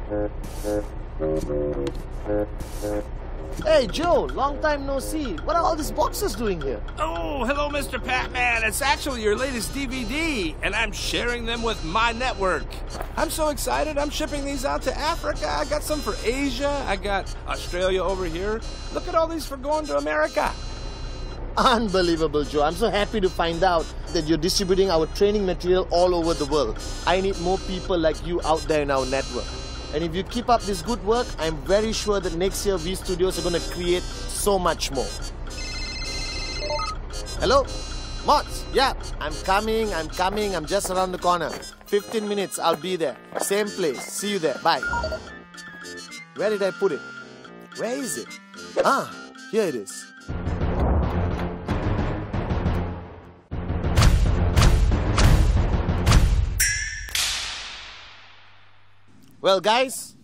Hey Joe, long time no see. What are all these boxes doing here? Oh, hello, Mr. Patman. It's actually your latest DVD, and I'm sharing them with my network. I'm so excited. I'm shipping these out to Africa. I got some for Asia. I got Australia over here. Look at all these for going to America. Unbelievable, Joe. I'm so happy to find out that you're distributing our training material all over the world. I need more people like you out there in our network. And if you keep up this good work, I'm very sure that next year V Studios are going to create so much more. Hello? Mods? Yeah, I'm coming. I'm just around the corner. 15 minutes, I'll be there. Same place. See you there. Bye. Where did I put it? Where is it? Ah, here it is. Well guys,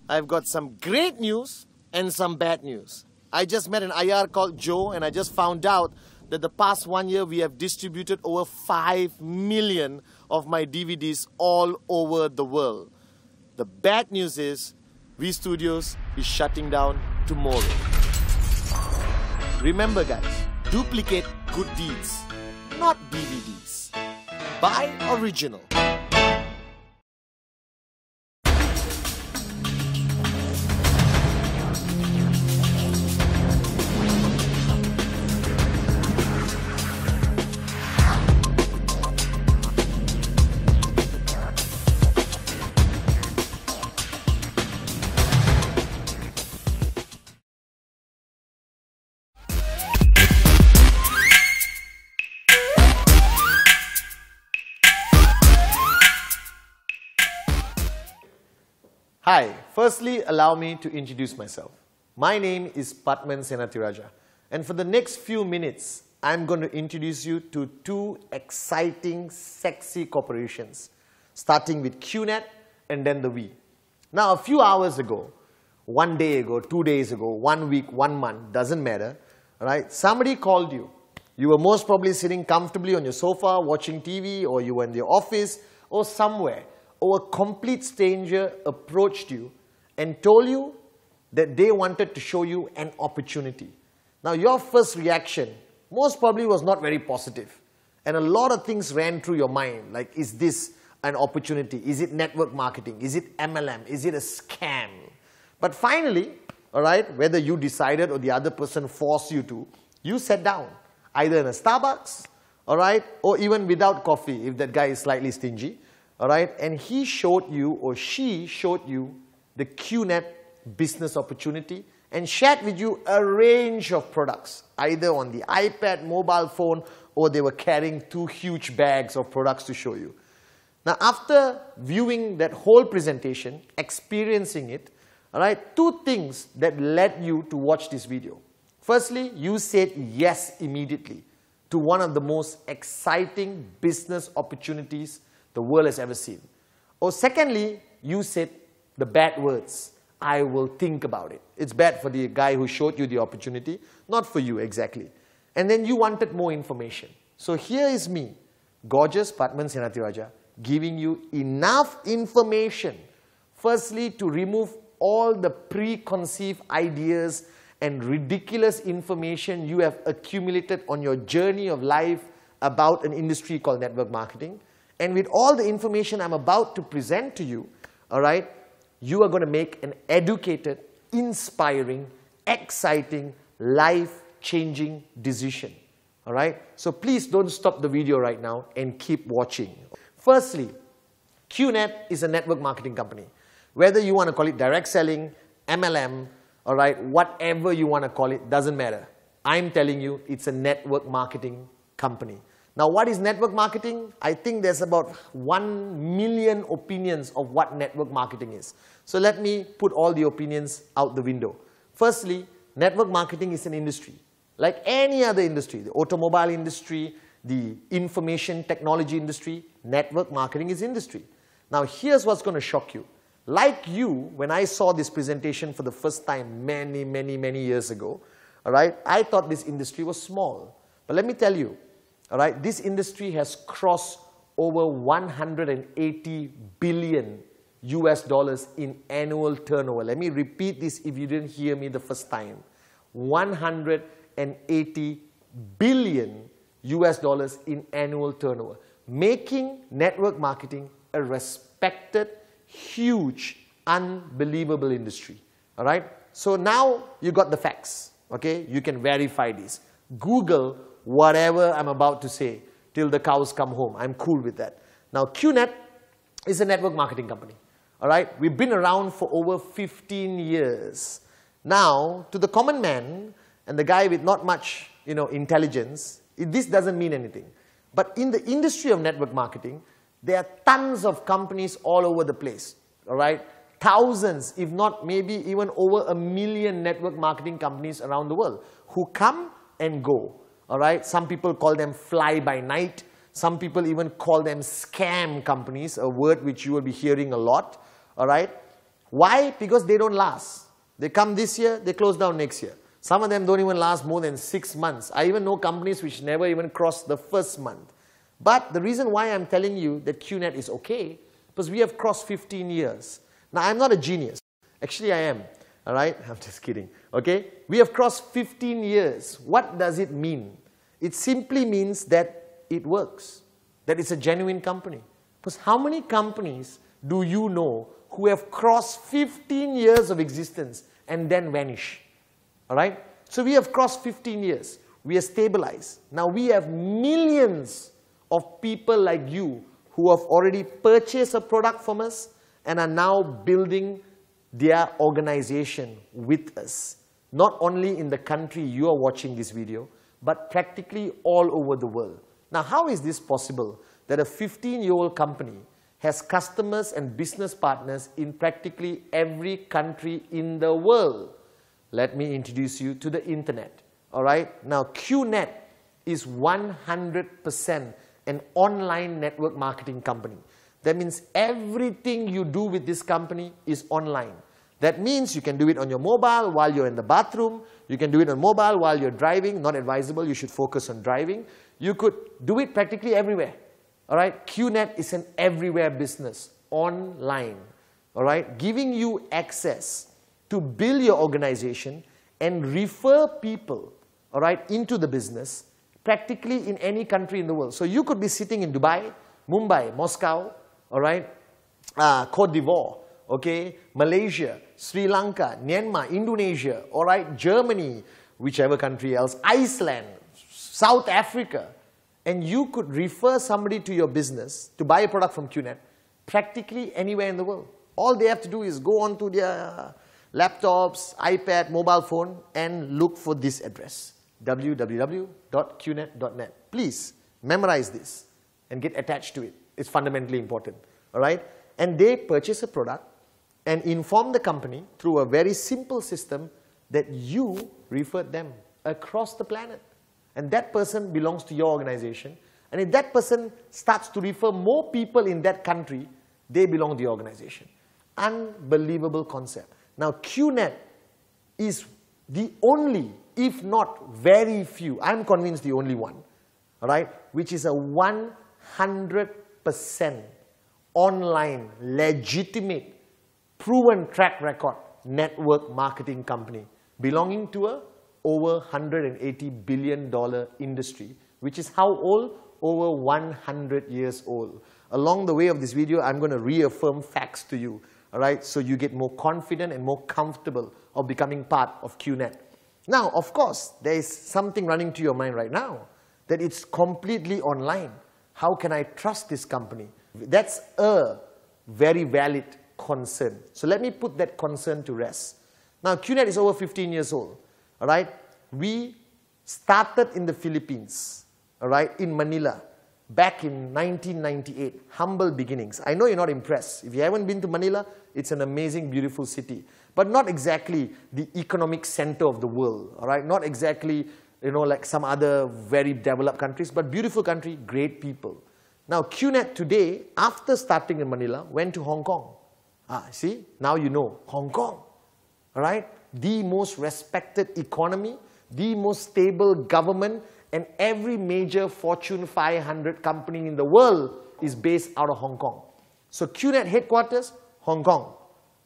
I've got some great news and some bad news. I just met an IR called Joe and I just found out that the past 1 year we have distributed over 5 million of my DVDs all over the world. The bad news is V Studios is shutting down tomorrow. Remember guys, duplicate good deeds, not DVDs. Buy original. Hi, firstly allow me to introduce myself. My name is Padman Senathirajah, and for the next few minutes I'm going to introduce you to two exciting, sexy corporations, starting with QNet and then the V. Now a few hours ago, 1 day ago, 2 days ago, 1 week, 1 month, doesn't matter, right? Somebody called you. You were most probably sitting comfortably on your sofa watching TV, or you were in the office or somewhere. Or a complete stranger approached you and told you that they wanted to show you an opportunity. Now your first reaction most probably was not very positive. And a lot of things ran through your mind, like, is this an opportunity? Is it network marketing? Is it MLM? Is it a scam? But finally, all right, whether you decided or the other person forced you to, you sat down, either in a Starbucks, all right, or even without coffee if that guy is slightly stingy. All right, and he showed you or she showed you the QNet business opportunity and shared with you a range of products, either on the iPad, mobile phone, or they were carrying 2 huge bags of products to show you. Now, after viewing that whole presentation, experiencing it, all right, 2 things that led you to watch this video. Firstly, you said yes immediately to one of the most exciting business opportunities the world has ever seen. Or secondly, you said the bad words, I will think about it. It's bad for the guy who showed you the opportunity, not for you exactly. And then you wanted more information. So here is me, gorgeous Padman Senathirajah, giving you enough information, firstly to remove all the preconceived ideas and ridiculous information you have accumulated on your journey of life about an industry called network marketing. And with all the information I'm about to present to you, all right, you are going to make an educated, inspiring, exciting, life-changing decision. All right? So please don't stop the video right now and keep watching. Firstly, QNet is a network marketing company. Whether you want to call it direct selling, MLM, all right, whatever you want to call it, doesn't matter. I'm telling you, it's a network marketing company. Now, what is network marketing? I think there's about 1 million opinions of what network marketing is. So let me put all the opinions out the window. Firstly, network marketing is an industry. Like any other industry, the automobile industry, the information technology industry, network marketing is industry. Now, here's what's going to shock you. Like you, when I saw this presentation for the first time many years ago, all right, I thought this industry was small. But let me tell you, all right, this industry has crossed over 180 billion US dollars in annual turnover. Let me repeat this if you didn't hear me the first time. 180 billion US dollars in annual turnover, making network marketing a respected, huge, unbelievable industry. All right? So now you got the facts. Okay? You can verify this. Google whatever I'm about to say till the cows come home. I'm cool with that. Now, QNet is a network marketing company. All right? We've been around for over 15 years. Now, to the common man and the guy with not much, intelligence, this doesn't mean anything. But in the industry of network marketing, there are tons of companies all over the place. All right? Thousands, if not maybe even over 1 million network marketing companies around the world who come and go. All right? Some people call them fly-by-night. Some people even call them scam companies, a word which you will be hearing a lot. All right? Why? Because they don't last. They come this year, they close down next year. Some of them don't even last more than 6 months. I even know companies which never even cross the first month. But the reason why I'm telling you that QNet is okay, because we have crossed 15 years. Now, I'm not a genius. Actually, I am. All right? I'm just kidding. Okay? We have crossed 15 years. What does it mean? It simply means that it works, that it's a genuine company. Because how many companies do you know who have crossed 15 years of existence and then vanish? All right? So we have crossed 15 years. We are stabilized. Now we have millions of people like you who have already purchased a product from us and are now building their organization with us. Not only in the country you are watching this video, but practically all over the world. Now, how is this possible that a 15-year-old company has customers and business partners in practically every country in the world? Let me introduce you to the internet. All right? Now, QNet is 100% an online network marketing company. That means everything you do with this company is online. That means you can do it on your mobile while you're in the bathroom. You can do it on mobile while you're driving. Not advisable. You should focus on driving. You could do it practically everywhere. All right? QNet is an everywhere business, online. All right? Giving you access to build your organization and refer people, all right, into the business practically in any country in the world. So you could be sitting in Dubai, Mumbai, Moscow, all right, Cote d'Ivoire, okay, Malaysia, Sri Lanka, Myanmar, Indonesia, all right, Germany, whichever country else, Iceland, South Africa, and you could refer somebody to your business to buy a product from QNet practically anywhere in the world. All they have to do is go onto their laptops, iPad, mobile phone, and look for this address, www.qnet.net. Please memorize this and get attached to it. It's fundamentally important. All right? And they purchase a product and inform the company through a very simple system that you referred them across the planet. And that person belongs to your organization. And if that person starts to refer more people in that country, they belong to your organization. Unbelievable concept. Now, QNet is the only, if not very few, I'm convinced the only one, all right, which is a 100% online, legitimate, proven track record network marketing company belonging to a over $180 billion industry, which is how old? Over 100 years old. Along the way of this video, I'm going to reaffirm facts to you, all right, so you get more confident and more comfortable of becoming part of QNet. Now, of course, there is something running to your mind right now, that it's completely online. How can I trust this company? That's a very valid concern. So let me put that concern to rest. Now, QNet is over 15 years old. All right? We started in the Philippines, all right, in Manila, back in 1998. Humble beginnings. I know you're not impressed. If you haven't been to Manila, it's an amazing, beautiful city. But not exactly the economic center of the world, all right? Not exactly, like some other very developed countries, but beautiful country, great people. Now, QNet today, after starting in Manila, went to Hong Kong. See? Now you know. Hong Kong, all right? The most respected economy, the most stable government, and every major Fortune 500 company in the world is based out of Hong Kong. So QNet headquarters, Hong Kong,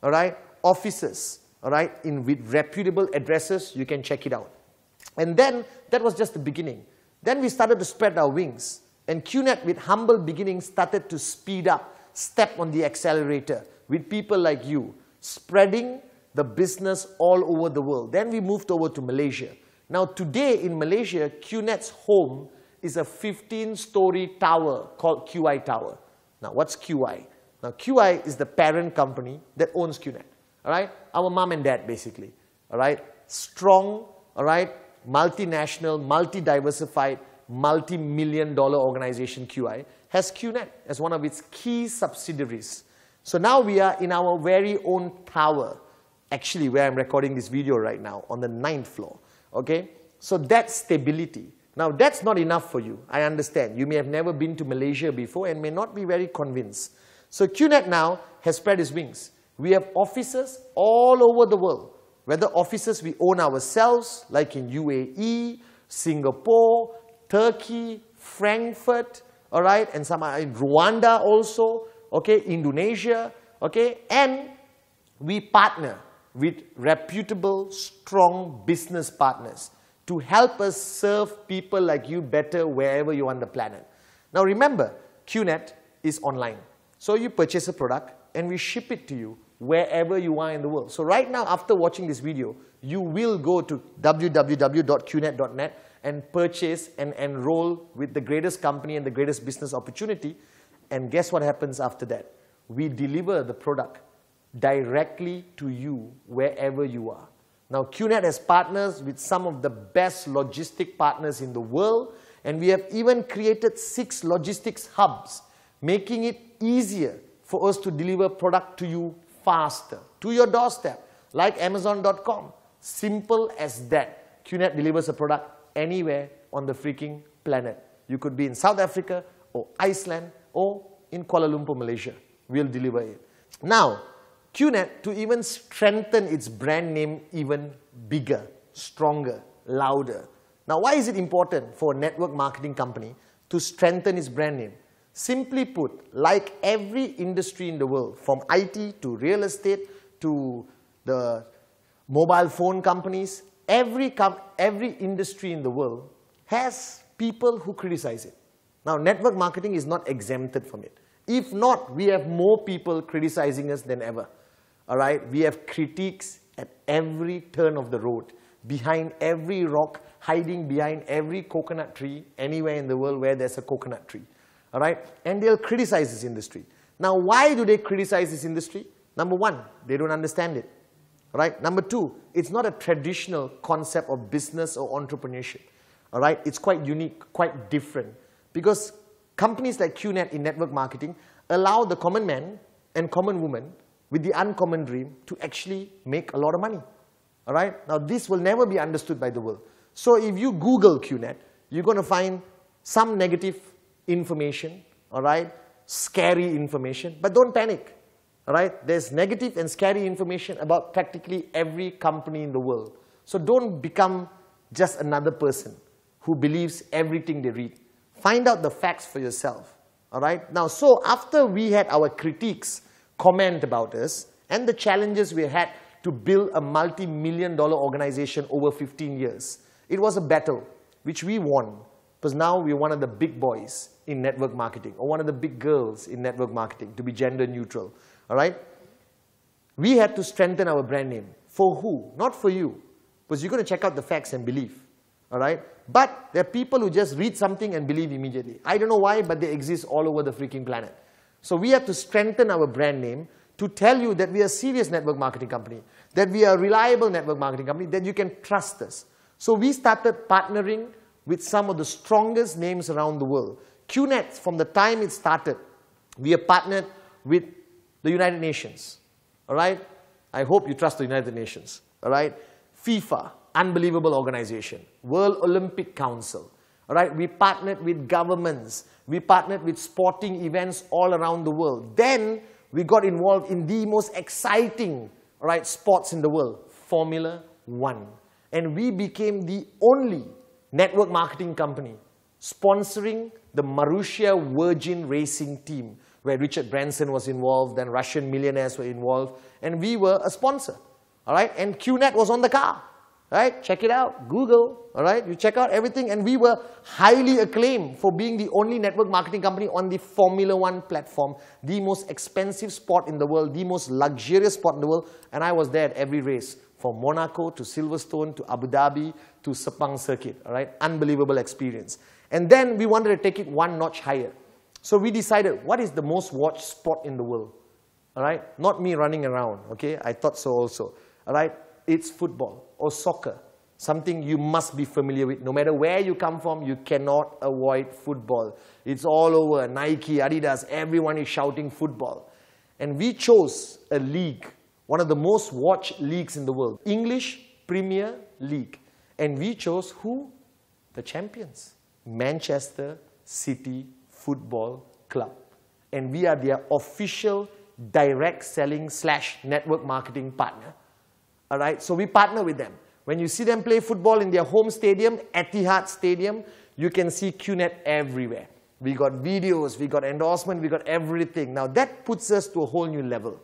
all right? Offices, all right, with reputable addresses, you can check it out. And then, that was just the beginning. Then we started to spread our wings. And QNet, with humble beginnings, started to speed up, step on the accelerator with people like you, spreading the business all over the world. Then we moved over to Malaysia. Now today in Malaysia, QNet's home is a 15-story tower called QI Tower. Now what's QI? Now QI is the parent company that owns QNet. All right? Our mom and dad basically. All right? Strong, all right, multinational, multi-diversified, multi-million-dollar organization QI has QNet as one of its key subsidiaries. So now we are in our very own tower, actually where I'm recording this video right now, on the 9th floor. Okay? So that's stability. Now that's not enough for you, I understand. You may have never been to Malaysia before and may not be very convinced. So QNet now has spread its wings. We have offices all over the world. Whether offices we own ourselves, like in UAE, Singapore, Turkey, Frankfurt, all right, and some are in Rwanda also, okay, Indonesia, okay, and we partner with reputable, strong business partners to help us serve people like you better wherever you are on the planet. Now remember, QNet is online. So you purchase a product and we ship it to you wherever you are in the world. So right now, after watching this video, you will go to www.qnet.net and purchase and enroll with the greatest company and the greatest business opportunity. And guess what happens after that? We deliver the product directly to you wherever you are. Now QNet has partners with some of the best logistic partners in the world, and we have even created 6 logistics hubs, making it easier for us to deliver product to you faster, to your doorstep, like Amazon.com. Simple as that. QNet delivers a product anywhere on the freaking planet. You could be in South Africa or Iceland or in Kuala Lumpur, Malaysia. We'll deliver it. Now, QNet, to even strengthen its brand name even bigger, stronger, louder. Now, why is it important for a network marketing company to strengthen its brand name? Simply put, like every industry in the world, from IT to real estate to the mobile phone companies, every industry in the world has people who criticize it. Now, network marketing is not exempted from it. If not, we have more people criticizing us than ever. All right? We have critiques at every turn of the road, behind every rock, hiding behind every coconut tree, anywhere in the world where there's a coconut tree. All right? And they'll criticize this industry. Now, why do they criticize this industry? Number one, they don't understand it. All right? Number two, it's not a traditional concept of business or entrepreneurship. All right? It's quite unique, quite different. Because companies like QNet in network marketing allow the common man and common woman with the uncommon dream to actually make a lot of money. All right? Now, this will never be understood by the world. So if you Google QNet, you're going to find some negative information, all right? Scary information, but don't panic. All right? There's negative and scary information about practically every company in the world. So don't become just another person who believes everything they read. Find out the facts for yourself. All right? Now, so after we had our critiques comment about us and the challenges we had to build a multi-million-dollar organization over 15 years, it was a battle which we won, because now we're one of the big boys in network marketing, or one of the big girls in network marketing, to be gender neutral. All right? We had to strengthen our brand name. For who? Not for you. Because you're going to check out the facts and believe. All right? But there are people who just read something and believe immediately. I don't know why, but they exist all over the freaking planet. So we have to strengthen our brand name to tell you that we are a serious network marketing company, that we are a reliable network marketing company, that you can trust us. So we started partnering with some of the strongest names around the world. QNet, from the time it started, we have partnered with the United Nations. All right? I hope you trust the United Nations. All right? FIFA, unbelievable organization. World Olympic Council. All right? We partnered with governments. We partnered with sporting events all around the world. Then we got involved in the most exciting, all right, sports in the world, Formula 1. And we became the only network marketing company sponsoring the Marussia Virgin Racing team, where Richard Branson was involved, then Russian millionaires were involved, and we were a sponsor, all right? And QNet was on the car, right? Check it out, Google, all right? You check out everything, and we were highly acclaimed for being the only network marketing company on the Formula One platform, the most expensive sport in the world, the most luxurious sport in the world, and I was there at every race, from Monaco to Silverstone to Abu Dhabi to Sepang Circuit, all right? Unbelievable experience. And then we wanted to take it one notch higher. So we decided, what is the most watched sport in the world? All right? Not me running around, okay? I thought so also. All right? It's football or soccer, something you must be familiar with. No matter where you come from, you cannot avoid football. It's all over, Nike, Adidas, everyone is shouting football. And we chose a league, one of the most watched leagues in the world, English Premier League. And we chose who? The champions, Manchester City Football Club. And we are their official direct selling / network marketing partner. All right, so we partner with them. When you see them play football in their home stadium, Etihad Stadium, you can see QNet everywhere. We got videos, we got endorsement, we got everything. Now that puts us to a whole new level.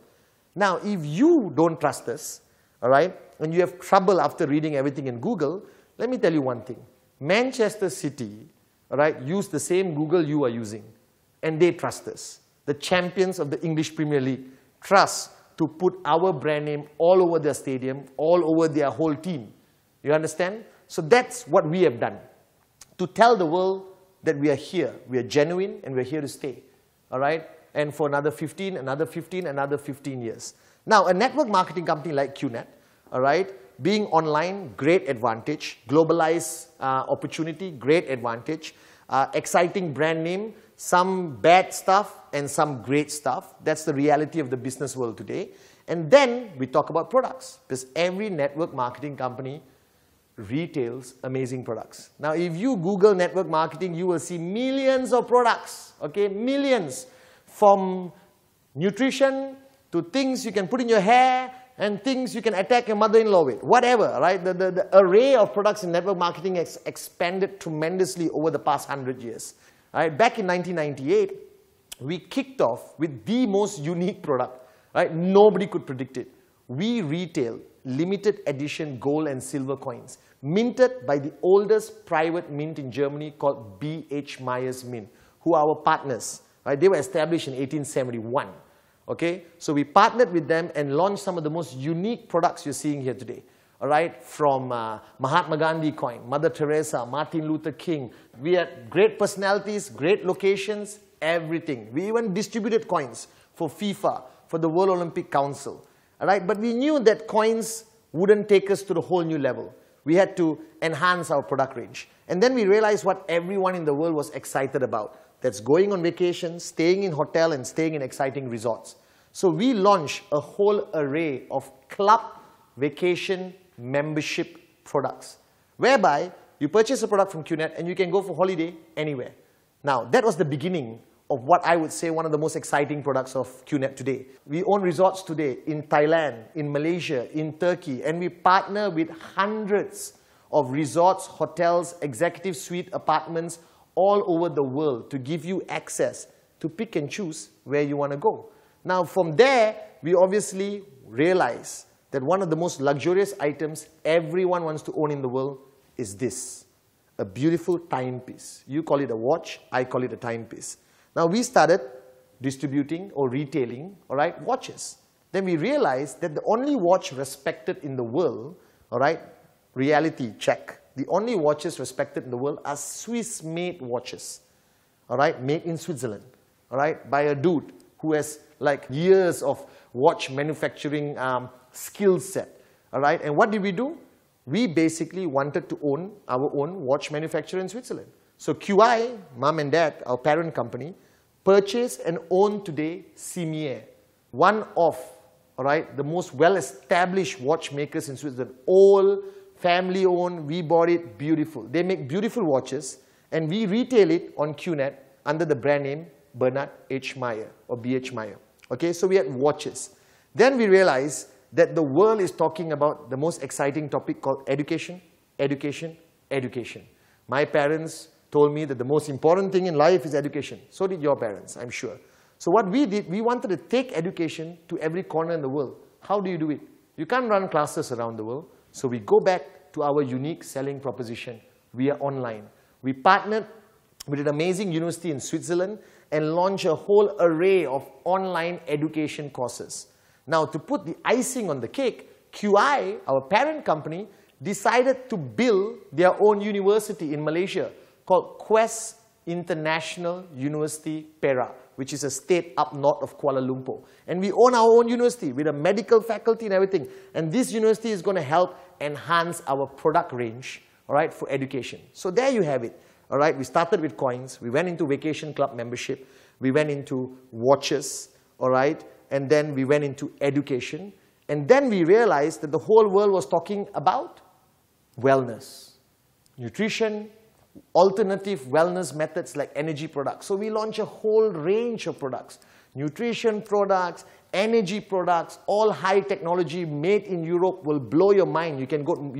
Now, if you don't trust us, all right, and you have trouble after reading everything in Google, let me tell you one thing. Manchester City, all right, use the same Google you are using, and they trust us. The champions of the English Premier League trust to put our brand name all over their stadium, all over their whole team. You understand? So that's what we have done. To tell the world that we are here, we are genuine, and we're here to stay. All right? And for another 15, another 15, another 15 years. Now, a network marketing company like QNet, all right, being online, great advantage. Globalized opportunity, great advantage. Exciting brand name, some bad stuff and some great stuff. That's the reality of the business world today. And then we talk about products, because every network marketing company retails amazing products. Now, if you Google network marketing, you will see millions of products, okay, millions, from nutrition to things you can put in your hair and things you can attack your mother-in-law with, whatever, right? The array of products in network marketing has expanded tremendously over the past 100 years. Right? Back in 1998, we kicked off with the most unique product, right? Nobody could predict it. We retail limited edition gold and silver coins, minted by the oldest private mint in Germany called B.H. Myers Mint, who are our partners. Right? They were established in 1871. Okay? So we partnered with them and launched some of the most unique products you're seeing here today. All right? From Mahatma Gandhi coin, Mother Teresa, Martin Luther King. We had great personalities, great locations, everything. We even distributed coins for FIFA, for the World Olympic Council. All right? But we knew that coins wouldn't take us to the whole new level. We had to enhance our product range. And then we realized what everyone in the world was excited about. That's going on vacation, staying in hotel, and staying in exciting resorts. So we launched a whole array of club vacation membership products, whereby you purchase a product from QNet and you can go for holiday anywhere. Now, that was the beginning of what I would say one of the most exciting products of QNet today. We own resorts today in Thailand, in Malaysia, in Turkey, and we partner with hundreds of resorts, hotels, executive suite apartments all over the world to give you access to pick and choose where you want to go. Now, from there, we obviously realize that one of the most luxurious items everyone wants to own in the world is this, a beautiful timepiece. You call it a watch, I call it a timepiece. Now, we started distributing or retailing, all right, watches. Then we realized that the only watch respected in the world, all right, reality check, the only watches respected in the world are Swiss-made watches, all right, made in Switzerland, all right, by a dude who has like years of watch manufacturing skill set, all right. And what did we do? We basically wanted to own our own watch manufacturer in Switzerland. So QI, mom and dad, our parent company, purchased and own today Cimier, one of, all right, the most well-established watchmakers in Switzerland. All family-owned, we bought it, beautiful. They make beautiful watches, and we retail it on QNet under the brand name Bernard H. Meyer or B.H. Meyer. Okay, so we had watches. Then we realized that the world is talking about the most exciting topic called education, education, education. My parents told me that the most important thing in life is education. So did your parents, I'm sure. So what we did, we wanted to take education to every corner in the world. How do you do it? You can't run classes around the world. So we go back to our unique selling proposition. We are online. We partnered with an amazing university in Switzerland and launched a whole array of online education courses. Now, to put the icing on the cake, QI, our parent company, decided to build their own university in Malaysia called Quest International University Perak, which is a state up north of Kuala Lumpur. And we own our own university with a medical faculty and everything. And this university is going to help enhance our product range, all right, for education. So there you have it. All right, we started with coins. We went into vacation club membership. We went into watches, all right, and then we went into education. And then we realized that the whole world was talking about wellness, nutrition, alternative wellness methods like energy products. So we launched a whole range of products, nutrition products, energy products, all high technology made in Europe, will blow your mind. You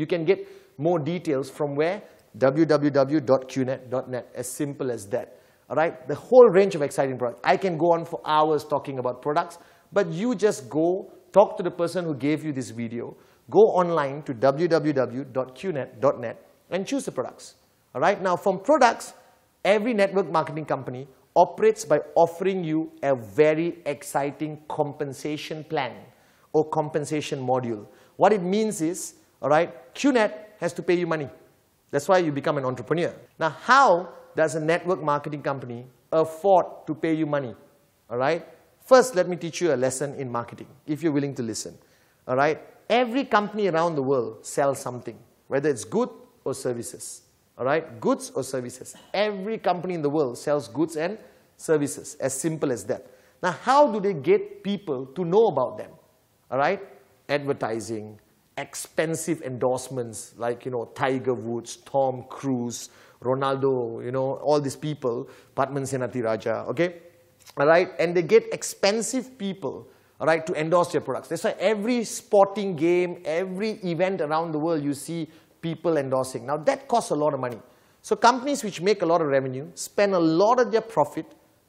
can get more details from where? www.qnet.net, as simple as that. All right, the whole range of exciting products. I can go on for hours talking about products, but you just go talk to the person who gave you this video, go online to www.qnet.net and choose the products. All right, now from products, every network marketing company operates by offering you a very exciting compensation plan or compensation module. What it means is, all right, QNet has to pay you money. That's why you become an entrepreneur. Now, how does a network marketing company afford to pay you money? All right, first let me teach you a lesson in marketing, if you're willing to listen. All right, every company around the world sells something, whether it's good or services. All right, goods or services. Every company in the world sells goods and services, as simple as that. Now, how do they get people to know about them? All right, advertising, expensive endorsements like, Tiger Woods, Tom Cruise, Ronaldo, all these people, Padman Senathirajah, okay? All right, and they get expensive people, all right, to endorse their products. That's why every sporting game, every event around the world, you see people endorsing. Now, that costs a lot of money. So companies which make a lot of revenue spend a lot of their profit,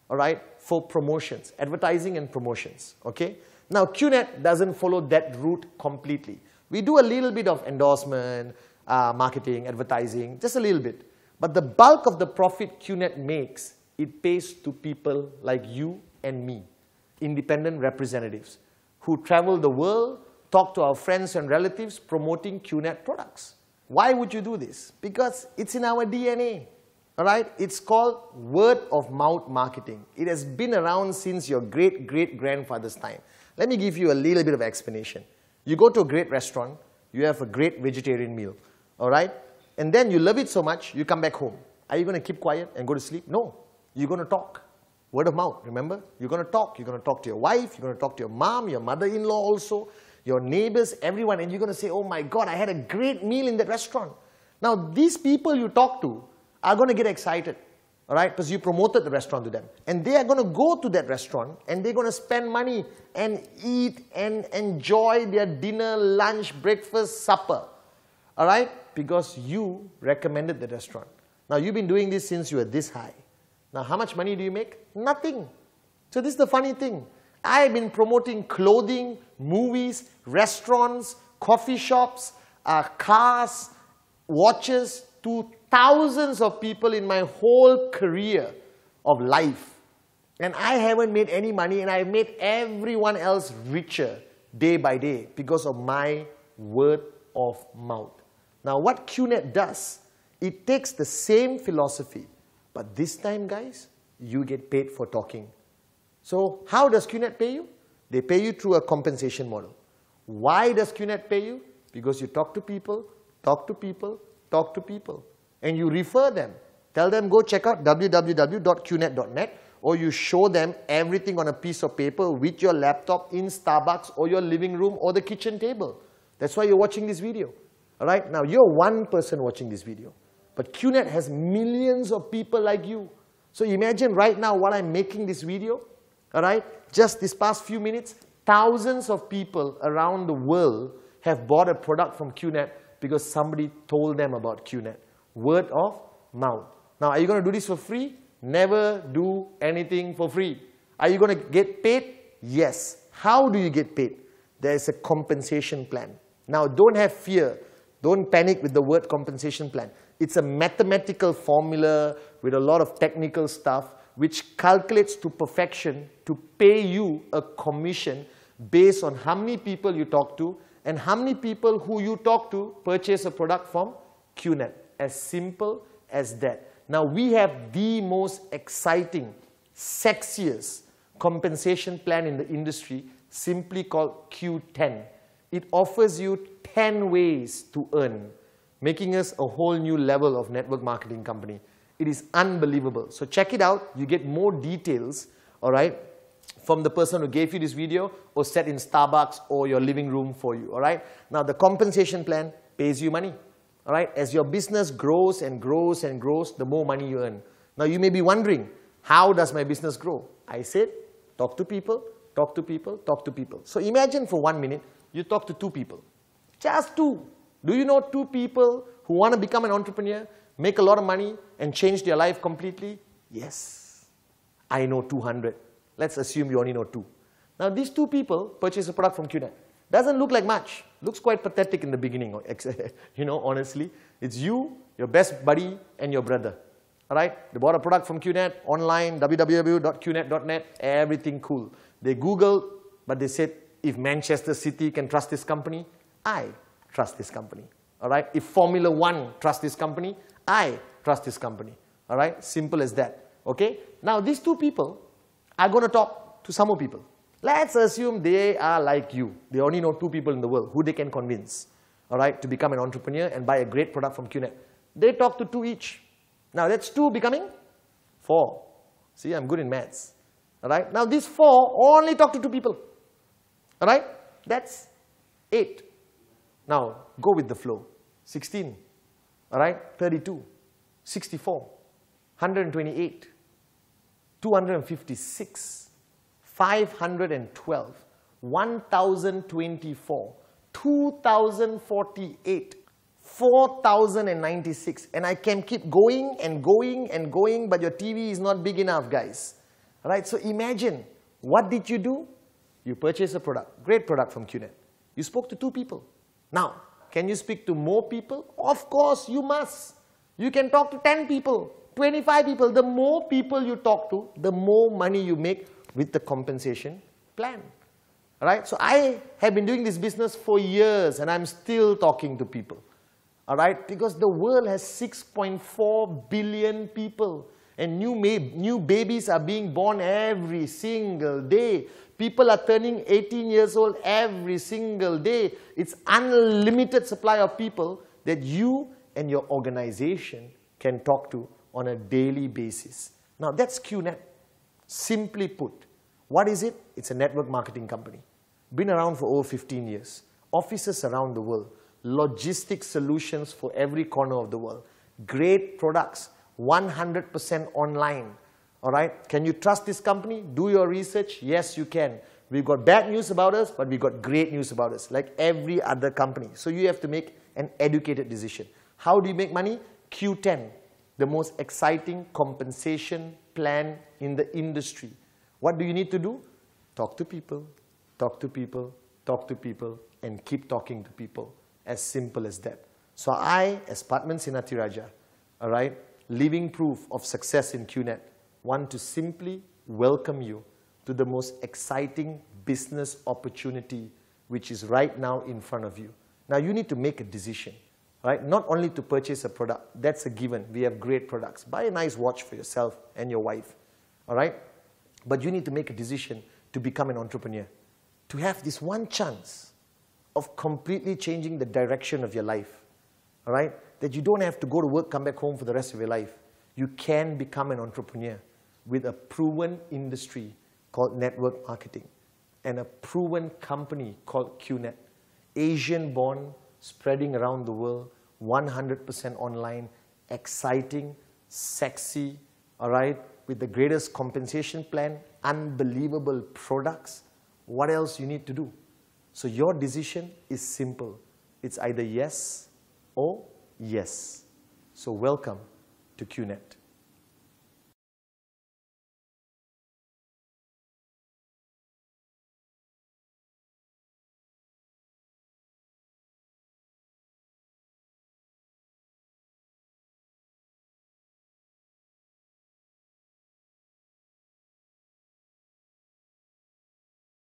all right, for promotions, advertising and promotions, okay? Now, QNet doesn't follow that route completely. We do a little bit of endorsement, marketing, advertising, just a little bit. But the bulk of the profit QNet makes, it pays to people like you and me, independent representatives, who travel the world, talk to our friends and relatives, promoting QNet products. Why would you do this? Because it's in our DNA, all right? It's called word of mouth marketing. It has been around since your great-great-grandfather's time. Let me give you a little bit of explanation. You go to a great restaurant, you have a great vegetarian meal, all right? And then you love it so much, you come back home. Are you going to keep quiet and go to sleep? No. You're going to talk. Word of mouth, remember? You're going to talk. You're going to talk to your wife. You're going to talk to your mom, your mother-in-law also, your neighbors, everyone. And you're going to say, oh my God, I had a great meal in that restaurant. Now, these people you talk to are going to get excited, all right? Because you promoted the restaurant to them. And they are going to go to that restaurant and they're going to spend money and eat and enjoy their dinner, lunch, breakfast, supper, all right? Because you recommended the restaurant. Now, you've been doing this since you were this high. Now, how much money do you make? Nothing. So this is the funny thing. I've been promoting clothing, movies, restaurants, coffee shops, cars, watches to thousands of people in my whole career of life. And I haven't made any money, and I've made everyone else richer day by day because of my word of mouth. Now, what QNet does, it takes the same philosophy, but this time, guys, you get paid for talking. So how does QNet pay you? They pay you through a compensation model. Why does QNet pay you? Because you talk to people, talk to people, talk to people, and you refer them. Tell them, go check out www.qnet.net, or you show them everything on a piece of paper with your laptop in Starbucks or your living room or the kitchen table. That's why you're watching this video. All right? Now, you're one person watching this video, but QNet has millions of people like you. So imagine right now while I'm making this video, all right, just this past few minutes, thousands of people around the world have bought a product from QNet because somebody told them about QNet. Word of mouth. Now, are you going to do this for free? Never do anything for free. Are you going to get paid? Yes. How do you get paid? There is a compensation plan. Now, don't have fear. Don't panic with the word compensation plan. It's a mathematical formula with a lot of technical stuff which calculates to perfection to pay you a commission based on how many people you talk to and how many people who you talk to purchase a product from QNet. As simple as that. Now, we have the most exciting, sexiest compensation plan in the industry, simply called Q10. It offers you 10 ways to earn, making us a whole new level of network marketing company. It is unbelievable. So check it out. You get more details, all right, from the person who gave you this video or set in Starbucks or your living room for you, all right? Now, the compensation plan pays you money, all right? As your business grows and grows and grows, the more money you earn. Now, you may be wondering, how does my business grow? I said, talk to people, talk to people, talk to people. So imagine for 1 minute, you talk to 2 people. Just 2. Do you know 2 people who want to become an entrepreneur, make a lot of money, and change their life completely? Yes. I know 200. Let's assume you only know 2. Now, these 2 people purchase a product from QNet. Doesn't look like much. Looks quite pathetic in the beginning, you know, honestly. It's you, your best buddy, and your brother. All right? They bought a product from QNet, online, www.qnet.net, everything cool. They Googled, but they said, if Manchester City can trust this company, I trust this company. All right? If Formula 1 trusts this company, I trust this company. All right? Simple as that. Okay? Now, these 2 people are going to talk to some more people. Let's assume they are like you. They only know 2 people in the world who they can convince, all right, to become an entrepreneur and buy a great product from QNet. They talk to 2 each. Now, that's 2 becoming 4. See, I'm good in maths. All right? Now, these 4 only talk to 2 people. All right? That's 8. Now, go with the flow. 16. All right? 32. 64. 128. 256. 512. 1024. 2048. 4096. And I can keep going and going and going, but your TV is not big enough, guys. All right? So imagine, what did you do? You purchased a product, great product from QNet. You spoke to 2 people. Now, can you speak to more people? Of course, you must. You can talk to 10 people, 25 people. The more people you talk to, the more money you make with the compensation plan. All right? So I have been doing this business for years, and I'm still talking to people. All right? Because the world has 6.4 billion people. And new babies are being born every single day. People are turning 18 years old every single day. It's unlimited supply of people that you and your organization can talk to on a daily basis. Now, that's QNet. Simply put, what is it? It's a network marketing company. Been around for over 15 years. Offices around the world. Logistics solutions for every corner of the world. Great products. 100% online. All right? Can you trust this company? Do your research. Yes, you can. We've got bad news about us, but we've got great news about us, like every other company. So you have to make an educated decision. How do you make money? Q10, the most exciting compensation plan in the industry. What do you need to do? Talk to people, talk to people, talk to people, and keep talking to people. As simple as that. So I, as Padman Senathirajah, all right, living proof of success in QNet, want to simply welcome you to the most exciting business opportunity which is right now in front of you. Now, you need to make a decision, right? Not only to purchase a product, that's a given. We have great products. Buy a nice watch for yourself and your wife, all right? But you need to make a decision to become an entrepreneur, to have this one chance of completely changing the direction of your life, all right? That you don't have to go to work, come back home for the rest of your life. You can become an entrepreneur with a proven industry called network marketing and a proven company called QNet. Asian born, spreading around the world, 100% online, exciting, sexy, all right, with the greatest compensation plan, unbelievable products. What else you need to do? So your decision is simple. It's either yes or yes. So welcome to QNet.